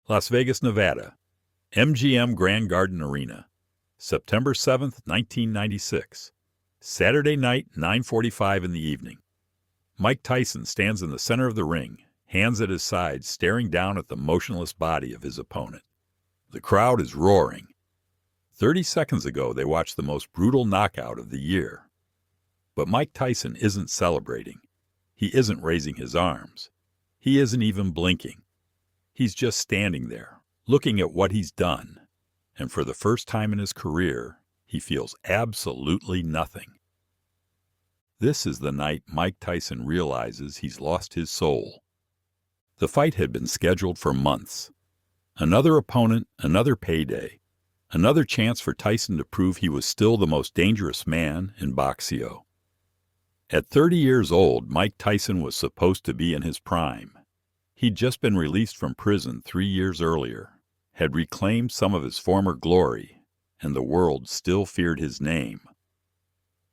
Las Vegas, Nevada, MGM Grand Garden Arena, September 7th, 1996. Saturday night, 9:45 in the evening. Mike Tyson stands in the center of the ring, hands at his sides, staring down at the motionless body of his opponent. The crowd is roaring. 30 seconds ago, they watched the most brutal knockout of the year. But Mike Tyson isn't celebrating. He isn't raising his arms. He isn't even blinking. He's just standing there, looking at what he's done. And for the first time in his career, he feels absolutely nothing. This is the night Mike Tyson realizes he's lost his soul. The fight had been scheduled for months. Another opponent, another payday, another chance for Tyson to prove he was still the most dangerous man in Boxeo. At 30 years old, Mike Tyson was supposed to be in his prime. He'd just been released from prison 3 years earlier, had reclaimed some of his former glory, and the world still feared his name.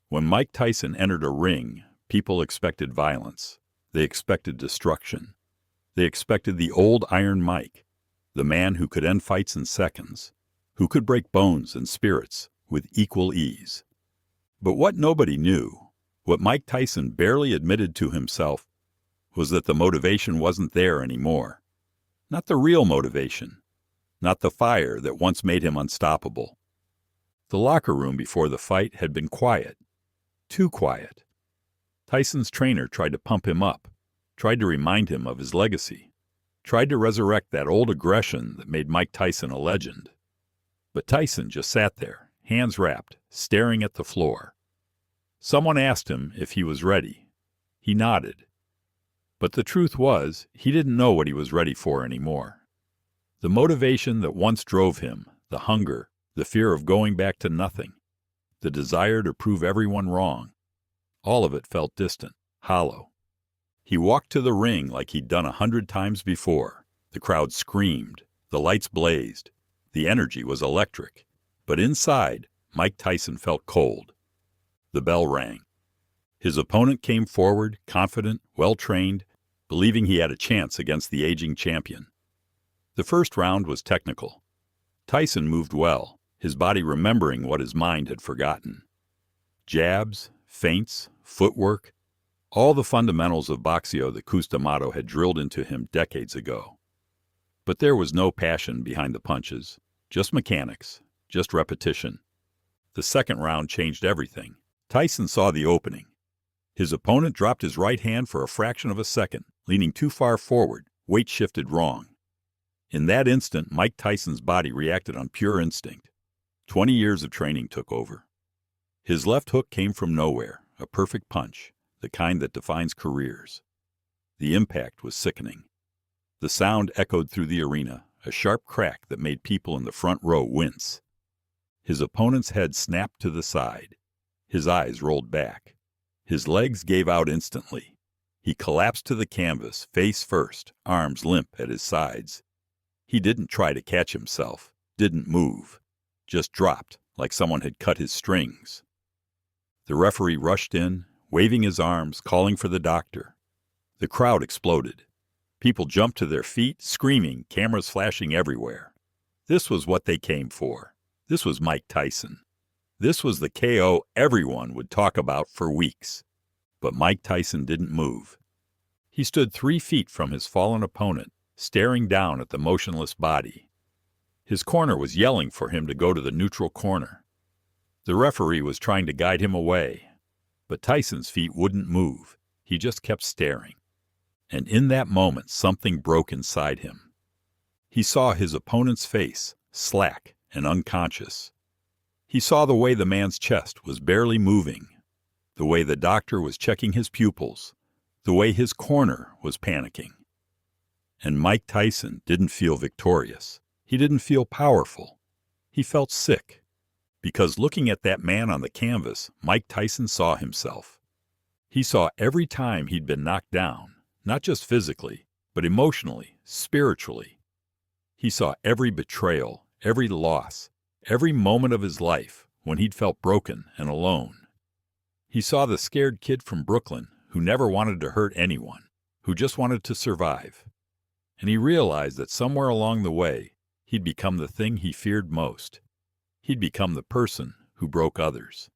When Mike Tyson entered a ring, people expected violence. They expected destruction. They expected the old Iron Mike, the man who could end fights in seconds, who could break bones and spirits with equal ease. But what nobody knew, what Mike Tyson barely admitted to himself, was that the motivation wasn't there anymore. Not the real motivation. Not the fire that once made him unstoppable. The locker room before the fight had been quiet. Too quiet. Tyson's trainer tried to pump him up, tried to remind him of his legacy, tried to resurrect that old aggression that made Mike Tyson a legend. But Tyson just sat there, hands wrapped, staring at the floor. Someone asked him if he was ready. He nodded. But the truth was, he didn't know what he was ready for anymore. The motivation that once drove him, the hunger, the fear of going back to nothing, the desire to prove everyone wrong, all of it felt distant, hollow. He walked to the ring like he'd done 100 times before. The crowd screamed, the lights blazed, the energy was electric. But inside, Mike Tyson felt cold. The bell rang. His opponent came forward, confident, well-trained, believing he had a chance against the aging champion. The first round was technical. Tyson moved well, his body remembering what his mind had forgotten. Jabs, feints, footwork, all the fundamentals of Boxeo that Cus had drilled into him decades ago. But there was no passion behind the punches, just mechanics, just repetition. The second round changed everything. Tyson saw the opening. His opponent dropped his right hand for a fraction of a second, leaning too far forward, weight shifted wrong. In that instant, Mike Tyson's body reacted on pure instinct. 20 years of training took over. His left hook came from nowhere, a perfect punch, the kind that defines careers. The impact was sickening. The sound echoed through the arena, a sharp crack that made people in the front row wince. His opponent's head snapped to the side. His eyes rolled back. His legs gave out instantly. He collapsed to the canvas, face first, arms limp at his sides. He didn't try to catch himself, didn't move, just dropped like someone had cut his strings. The referee rushed in, waving his arms, calling for the doctor. The crowd exploded. People jumped to their feet, screaming, cameras flashing everywhere. This was what they came for. This was Mike Tyson. This was the KO everyone would talk about for weeks. But Mike Tyson didn't move. He stood 3 feet from his fallen opponent, staring down at the motionless body. His corner was yelling for him to go to the neutral corner. The referee was trying to guide him away. But Tyson's feet wouldn't move. He just kept staring. And in that moment, something broke inside him. He saw his opponent's face, slack and unconscious. He saw the way the man's chest was barely moving, the way the doctor was checking his pupils, the way his corner was panicking. And Mike Tyson didn't feel victorious. He didn't feel powerful. He felt sick. Because looking at that man on the canvas, Mike Tyson saw himself. He saw every time he'd been knocked down, not just physically, but emotionally, spiritually. He saw every betrayal, every loss, every moment of his life when he'd felt broken and alone. He saw the scared kid from Brooklyn who never wanted to hurt anyone, who just wanted to survive. and he realized that somewhere along the way, he'd become the thing he feared most. He'd become the person who broke others.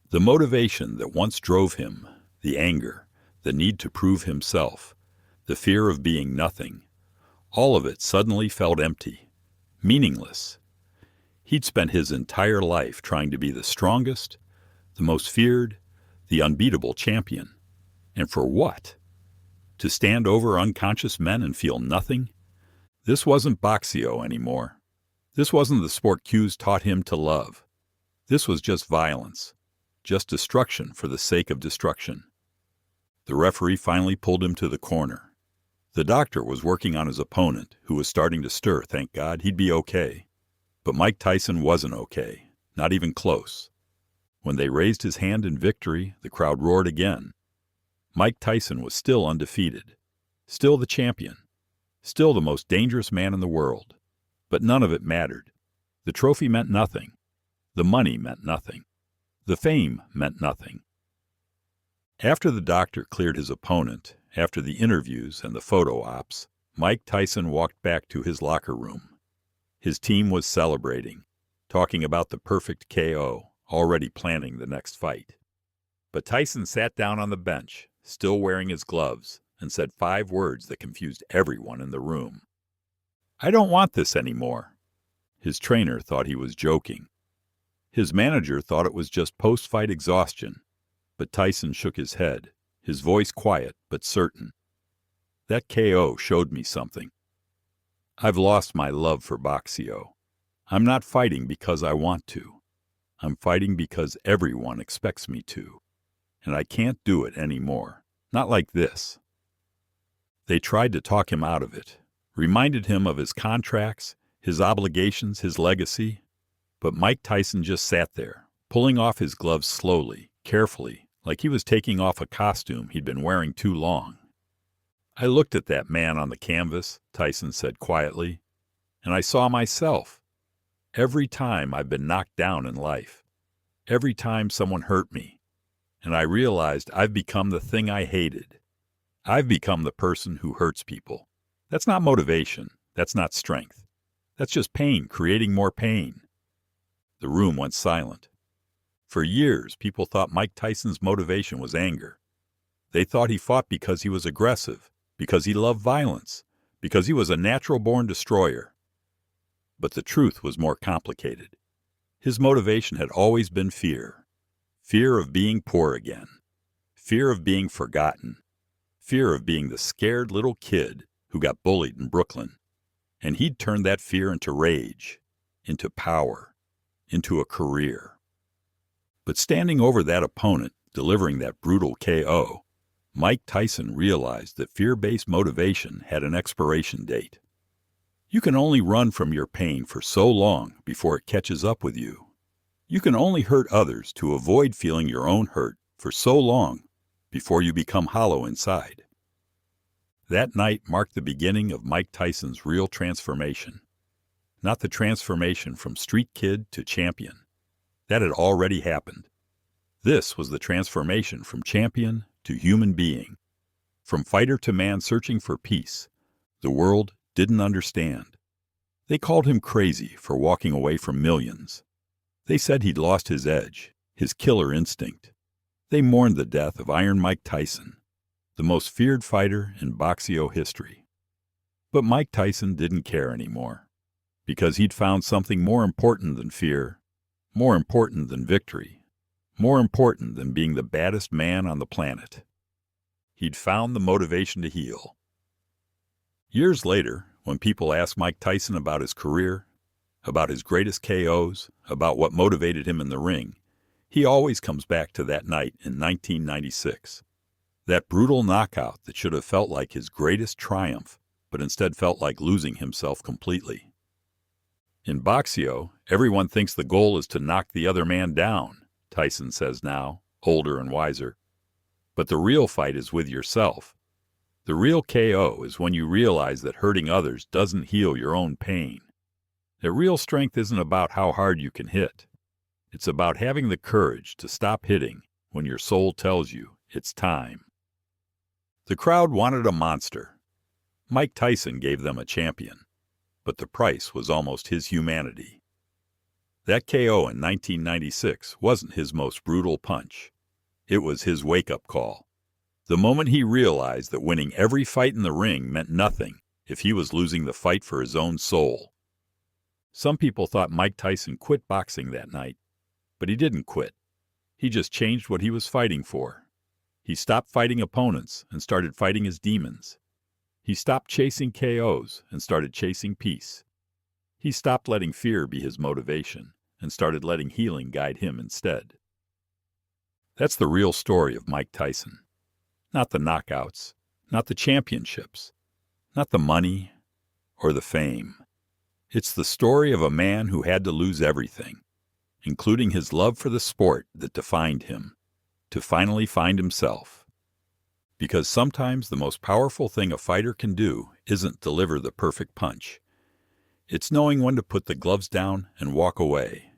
The motivation that once drove him, the anger, the need to prove himself, the fear of being nothing, all of it suddenly felt empty, meaningless. He'd spent his entire life trying to be the strongest, the most feared, the unbeatable champion. And for what? To stand over unconscious men and feel nothing? This wasn't Boxeo anymore. This wasn't the sport Hughes taught him to love. This was just violence, just destruction for the sake of destruction. The referee finally pulled him to the corner. The doctor was working on his opponent, who was starting to stir. Thank God, he'd be okay. But Mike Tyson wasn't okay, not even close. When they raised his hand in victory, the crowd roared again. Mike Tyson was still undefeated, still the champion, still the most dangerous man in the world. But none of it mattered. The trophy meant nothing. The money meant nothing. The fame meant nothing. After the doctor cleared his opponent, after the interviews and the photo ops, Mike Tyson walked back to his locker room. His team was celebrating, talking about the perfect KO, already planning the next fight. But Tyson sat down on the bench, still wearing his gloves, and said 5 words that confused everyone in the room. "I don't want this anymore." His trainer thought he was joking. His manager thought it was just post-fight exhaustion, but Tyson shook his head, his voice quiet but certain. "That KO showed me something. I've lost my love for Boxeo. I'm not fighting because I want to. I'm fighting because everyone expects me to. And I can't do it anymore. Not like this." They tried to talk him out of it, reminded him of his contracts, his obligations, his legacy. But Mike Tyson just sat there, pulling off his gloves slowly, carefully, like he was taking off a costume he'd been wearing too long. "I looked at that man on the canvas," Tyson said quietly, "and I saw myself. Every time I've been knocked down in life, every time someone hurt me, and I realized I've become the thing I hated. I've become the person who hurts people. That's not motivation. That's not strength. That's just pain creating more pain." The room went silent. For years, people thought Mike Tyson's motivation was anger. They thought he fought because he was aggressive, because he loved violence, because he was a natural-born destroyer. But the truth was more complicated. His motivation had always been fear. Fear of being poor again. Fear of being forgotten. Fear of being the scared little kid who got bullied in Brooklyn. And he'd turned that fear into rage, into power, into a career. But standing over that opponent, delivering that brutal KO, Mike Tyson realized that fear-based motivation had an expiration date. You can only run from your pain for so long before it catches up with you. You can only hurt others to avoid feeling your own hurt for so long before you become hollow inside. That night marked the beginning of Mike Tyson's real transformation. Not the transformation from street kid to champion. That had already happened. This was the transformation from champion to human being. From fighter to man searching for peace. The world didn't understand. They called him crazy for walking away from millions. They said he'd lost his edge, his killer instinct. They mourned the death of Iron Mike Tyson, the most feared fighter in Boxeo history. But Mike Tyson didn't care anymore, because he'd found something more important than fear, more important than victory, more important than being the baddest man on the planet. He'd found the motivation to heal. Years later, when people ask Mike Tyson about his career, about his greatest KOs, about what motivated him in the ring, he always comes back to that night in 1996. That brutal knockout that should have felt like his greatest triumph, but instead felt like losing himself completely. In Boxeo, everyone thinks the goal is to knock the other man down, Tyson says now, older and wiser. But the real fight is with yourself. The real KO is when you realize that hurting others doesn't heal your own pain. That real strength isn't about how hard you can hit. It's about having the courage to stop hitting when your soul tells you it's time. The crowd wanted a monster. Mike Tyson gave them a champion, but the price was almost his humanity. That KO in 1996 wasn't his most brutal punch. It was his wake-up call. The moment he realized that winning every fight in the ring meant nothing if he was losing the fight for his own soul. Some people thought Mike Tyson quit boxing that night, but he didn't quit. He just changed what he was fighting for. He stopped fighting opponents and started fighting his demons. He stopped chasing KOs and started chasing peace. He stopped letting fear be his motivation and started letting healing guide him instead. That's the real story of Mike Tyson. Not the knockouts, not the championships, not the money or the fame. It's the story of a man who had to lose everything, including his love for the sport that defined him, to finally find himself. Because sometimes the most powerful thing a fighter can do isn't deliver the perfect punch. It's knowing when to put the gloves down and walk away.